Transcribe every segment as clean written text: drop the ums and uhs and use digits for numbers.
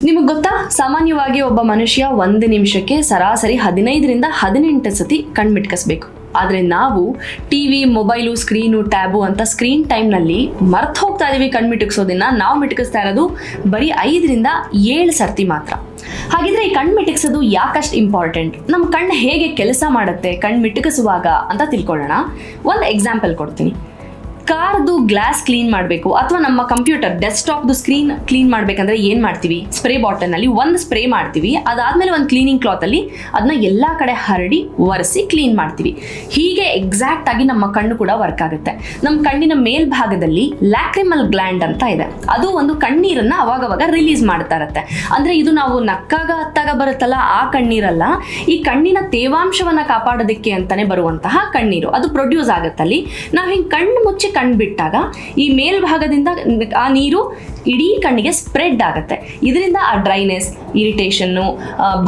ನಿಮಗೆ ಗೊತ್ತಾ, ಸಾಮಾನ್ಯವಾಗಿ ಒಬ್ಬ ಮನುಷ್ಯ 1 ನಿಮಿಷಕ್ಕೆ ಸರಾಸರಿ 15ರಿಂದ 18 ಸತಿ ಕಣ್ಮಿಟ್ಕಿಸ್ಬೇಕು. ಆದರೆ ನಾವು ಟಿವಿ, ಮೊಬೈಲು, ಸ್ಕ್ರೀನು, ಟ್ಯಾಬು ಅಂತ ಸ್ಕ್ರೀನ್ ಟೈಮ್ನಲ್ಲಿ ಮರ್ತು ಹೋಗ್ತಾ ಇದೀವಿ. ಕಣ್ಮಿಟಕ್ಸೋದನ್ನ ನಾವು ಮಿಟಕಿಸ್ತಾ ಇರೋದು ಬರೀ 5ರಿಂದ 7 ಸರ್ತಿ ಮಾತ್ರ. ಹಾಗಿದ್ರೆ ಈ ಕಣ್ಣು ಮಿಟಕಿಸೋದು ಯಾಕಷ್ಟು ಇಂಪಾರ್ಟೆಂಟ್, ನಮ್ಮ ಕಣ್ಣು ಹೇಗೆ ಕೆಲಸ ಮಾಡುತ್ತೆ ಕಣ್ಣು ಮಿಟಕಿಸುವಾಗ ಅಂತ ತಿಳ್ಕೊಳ್ಳೋಣ. ಒಂದು ಎಕ್ಸಾಂಪಲ್ ಕೊಡ್ತೀನಿ. ಕಾರ್ದು ಗ್ಲಾಸ್ ಕ್ಲೀನ್ ಮಾಡಬೇಕು ಅಥವಾ ನಮ್ಮ ಕಂಪ್ಯೂಟರ್ ಡೆಸ್ಕ್ಟಾಪ್ದು ಸ್ಕ್ರೀನ್ ಕ್ಲೀನ್ ಮಾಡಬೇಕಂದ್ರೆ ಏನು ಮಾಡ್ತೀವಿ? ಸ್ಪ್ರೇ ಬಾಟಲ್ನಲ್ಲಿ ಒಂದು ಸ್ಪ್ರೇ ಮಾಡ್ತೀವಿ, ಅದಾದಮೇಲೆ ಒಂದು ಕ್ಲೀನಿಂಗ್ ಕ್ಲಾತಲ್ಲಿ ಅದನ್ನ ಎಲ್ಲ ಕಡೆ ಹರಡಿ ಒರೆಸಿ ಕ್ಲೀನ್ ಮಾಡ್ತೀವಿ. ಹೀಗೆ ಎಕ್ಸಾಕ್ಟ್ ಆಗಿ ನಮ್ಮ ಕಣ್ಣು ಕೂಡ ವರ್ಕ್ ಆಗುತ್ತೆ. ನಮ್ಮ ಕಣ್ಣಿನ ಮೇಲ್ಭಾಗದಲ್ಲಿ ಲ್ಯಾಕ್ರಿಮಲ್ ಗ್ಲ್ಯಾಂಡ್ ಅಂತ ಇದೆ. ಅದು ಒಂದು ಕಣ್ಣೀರನ್ನ ಅವಾಗವಾಗ ರಿಲೀಸ್ ಮಾಡ್ತಾ ಇರುತ್ತೆ. ಅಂದ್ರೆ ಇದು ನಾವು ನಕ್ಕಾಗ ಹತ್ತಾಗ ಬರುತ್ತಲ್ಲ ಆ ಕಣ್ಣೀರಲ್ಲ, ಈ ಕಣ್ಣಿನ ತೇವಾಂಶವನ್ನ ಕಾಪಾಡೋದಕ್ಕೆ ಅಂತಾನೆ ಬರುವಂತಹ ಕಣ್ಣೀರು. ಅದು ಪ್ರೊಡ್ಯೂಸ್ ಆಗುತ್ತಲ್ಲಿ. ನಾವು ಹಿಂಗೆ ಕಣ್ಣು ಮುಚ್ಚಿ ಕಣ್ಣು ಬಿಟ್ಟಾಗ ಈ ಮೇಲ್ಭಾಗದಿಂದ ಆ ನೀರು ಇಡೀ ಕಣ್ಣಿಗೆ ಸ್ಪ್ರೆಡ್ ಆಗುತ್ತೆ. ಇದರಿಂದ ಆ ಡ್ರೈನೆಸ್, ಇರಿಟೇಷನ್ನು,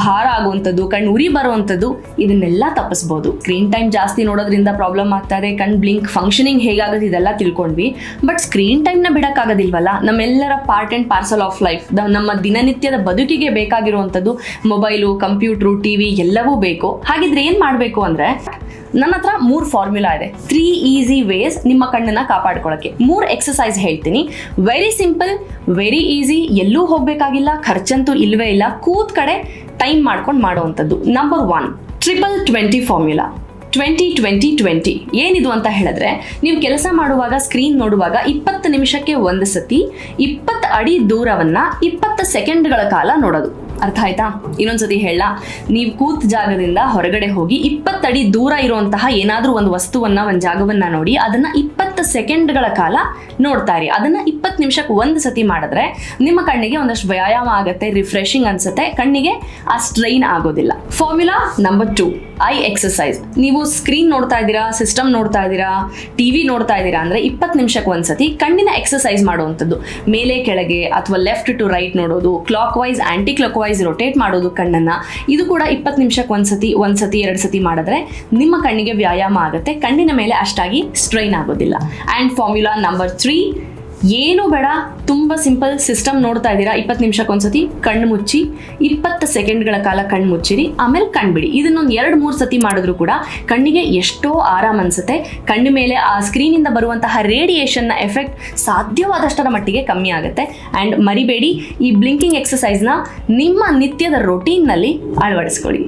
ಭಾರ ಆಗುವಂಥದ್ದು, ಕಣ್ಣು ಉರಿ ಬರುವಂಥದ್ದು ಇದನ್ನೆಲ್ಲ ತಪ್ಪಿಸ್ಬೋದು. ಸ್ಕ್ರೀನ್ ಟೈಮ್ ಜಾಸ್ತಿ ನೋಡೋದ್ರಿಂದ ಪ್ರಾಬ್ಲಮ್ ಆಗ್ತಾರೆ. ಕಣ್ಣು ಬ್ಲಿಂಕ್ ಫಂಕ್ಷನಿಂಗ್ ಹೇಗಾಗುತ್ತೆ ಇದೆಲ್ಲ ತಿಳ್ಕೊಂಡ್ವಿ. ಬಟ್ ಸ್ಕ್ರೀನ್ ಟೈಮ್ನ ಬಿಡೋಕ್ಕಾಗೋದಿಲ್ವಲ್ಲ. ನಮ್ಮೆಲ್ಲರ part and parcel of life, ನಮ್ಮ ದಿನನಿತ್ಯದ ಬದುಕಿಗೆ ಬೇಕಾಗಿರುವಂಥದ್ದು ಮೊಬೈಲು, ಕಂಪ್ಯೂಟ್ರು, ಟಿವಿ ಎಲ್ಲವೂ ಬೇಕು. ಹಾಗಿದ್ರೆ ಏನು ಮಾಡಬೇಕು ಅಂದರೆ, ನನ್ನ ಹತ್ರ 3 ಫಾರ್ಮ್ಯುಲಾ ಇದೆ. 3 ಈಸಿ ವೇಸ್ ನಿಮ್ಮ ಕಣ್ಣನ್ನ ಕಾಪಾಡ್ಕೊಳ್ಳೋಕ್ಕೆ. 3 ಎಕ್ಸಸೈಸ್ ಹೇಳ್ತೀನಿ. ವೆರಿ ಸಿಂಪಲ್, ವೆರಿ ಈಸಿ, ಎಲ್ಲೂ ಹೋಗಬೇಕಾಗಿಲ್ಲ, ಖರ್ಚಂತೂ ಇಲ್ಲವೇ ಇಲ್ಲ, ಕೂತ್ ಕಡೆ ಟೈಮ್ ಮಾಡ್ಕೊಂಡು ಮಾಡುವಂಥದ್ದು. Number 1, 20-20 formula. 20-20-20 ಏನಿದು ಅಂತ ಹೇಳಿದ್ರೆ, ನೀವು ಕೆಲಸ ಮಾಡುವಾಗ ಸ್ಕ್ರೀನ್ ನೋಡುವಾಗ 20 ನಿಮಿಷಕ್ಕೆ 1 ಸತಿ 20 ಅಡಿ ದೂರವನ್ನ 20 ಸೆಕೆಂಡ್ಗಳ ಕಾಲ ನೋಡೋದು. ಅರ್ಥ ಆಯ್ತಾ? ಇನ್ನೊಂದ್ಸತಿ ಹೇಳ, ನೀವು ಕೂತ್ ಜಾಗದಿಂದ ಹೊರಗಡೆ ಹೋಗಿ 20 ಅಡಿ ದೂರ ಇರುವಂತಹ ಏನಾದ್ರೂ ಒಂದು ವಸ್ತುವನ್ನ, ಒಂದು ಜಾಗವನ್ನ ನೋಡಿ ಅದನ್ನ 20 ಸೆಕೆಂಡ್ಗಳ ಕಾಲ ನೋಡ್ತಾ ಇರಿ. ಅದನ್ನ 20 ನಿಮಿಷಕ್ಕೆ 1 ಸತಿ ಮಾಡಿದ್ರೆ ನಿಮ್ಮ ಕಣ್ಣಿಗೆ ಒಂದಷ್ಟು ವ್ಯಾಯಾಮ ಆಗುತ್ತೆ, ರಿಫ್ರೆಶಿಂಗ್ ಅನ್ಸುತ್ತೆ, ಕಣ್ಣಿಗೆ ಆ ಸ್ಟ್ರೈನ್ ಆಗೋದಿಲ್ಲ. Formula number 2, I exercise. ನೀವು ಸ್ಕ್ರೀನ್ ನೋಡ್ತಾ ಇದ್ದೀರಾ, ಸಿಸ್ಟಮ್ ನೋಡ್ತಾ ಇದ್ದೀರಾ, ಟಿವಿ ನೋಡ್ತಾ ಇದ್ದೀರಾ ಅಂದ್ರೆ 20 ನಿಮಿಷಕ್ಕೆ 1 ಸತಿ ಕಣ್ಣಿನ ಎಕ್ಸಸೈಸ್ ಮಾಡುವಂಥದ್ದು. ಮೇಲೆ ಕೆಳಗೆ ಅಥವಾ ಲೆಫ್ಟ್ ಟು ರೈಟ್ ನೋಡೋದು, clockwise anti clockwise rotate ಮಾಡೋದು ಕಣ್ಣನ್ನ. ಇದು ಕೂಡ 20 ನಿಮಿಷಕ್ಕೆ 1 ಸತಿ 2 ಸತಿ ಮಾಡಿದ್ರೆ ನಿಮ್ಮ ಕಣ್ಣಿಗೆ ವ್ಯಾಯಾಮ ಆಗುತ್ತೆ, ಕಣ್ಣಿನ ಮೇಲೆ ಅಷ್ಟಾಗಿ ಸ್ಟ್ರೈನ್ ಆಗೋದಿಲ್ಲ. ಅಂಡ್ ಫಾರ್ಮ್ಯುಲಾ ನಂಬರ್ 3, ಏನು ಬೇಡ, ತುಂಬ ಸಿಂಪಲ್. ಸಿಸ್ಟಮ್ ನೋಡ್ತಾ ಇದ್ದೀರಾ, 20 ನಿಮಿಷಕ್ಕೆ 1 ಸತಿ ಕಣ್ಣು ಮುಚ್ಚಿ 20 ಸೆಕೆಂಡ್ಗಳ ಕಾಲ ಕಣ್ಣು ಮುಚ್ಚಿರಿ, ಆಮೇಲೆ ಕಣ್ಣು ಬಿಡಿ. ಇದನ್ನೊಂದು 2-3 ಸತಿ ಮಾಡಿದ್ರು ಕೂಡ ಕಣ್ಣಿಗೆ ಎಷ್ಟೋ ಆರಾಮ್ ಅನ್ಸುತ್ತೆ. ಕಣ್ಣು ಮೇಲೆ ಆ ಸ್ಕ್ರೀನಿಂದ ಬರುವಂತಹ ರೇಡಿಯೇಷನ್ನ ಎಫೆಕ್ಟ್ ಸಾಧ್ಯವಾದಷ್ಟರ ಮಟ್ಟಿಗೆ ಕಮ್ಮಿ ಆಗುತ್ತೆ. ಆ್ಯಂಡ್ ಮರಿಬೇಡಿ, ಈ ಬ್ಲಿಂಕಿಂಗ್ ಎಕ್ಸಸೈಸ್ನ ನಿಮ್ಮ ನಿತ್ಯದ ರೊಟೀನ್ನಲ್ಲಿ ಅಳವಡಿಸ್ಕೊಳ್ಳಿ.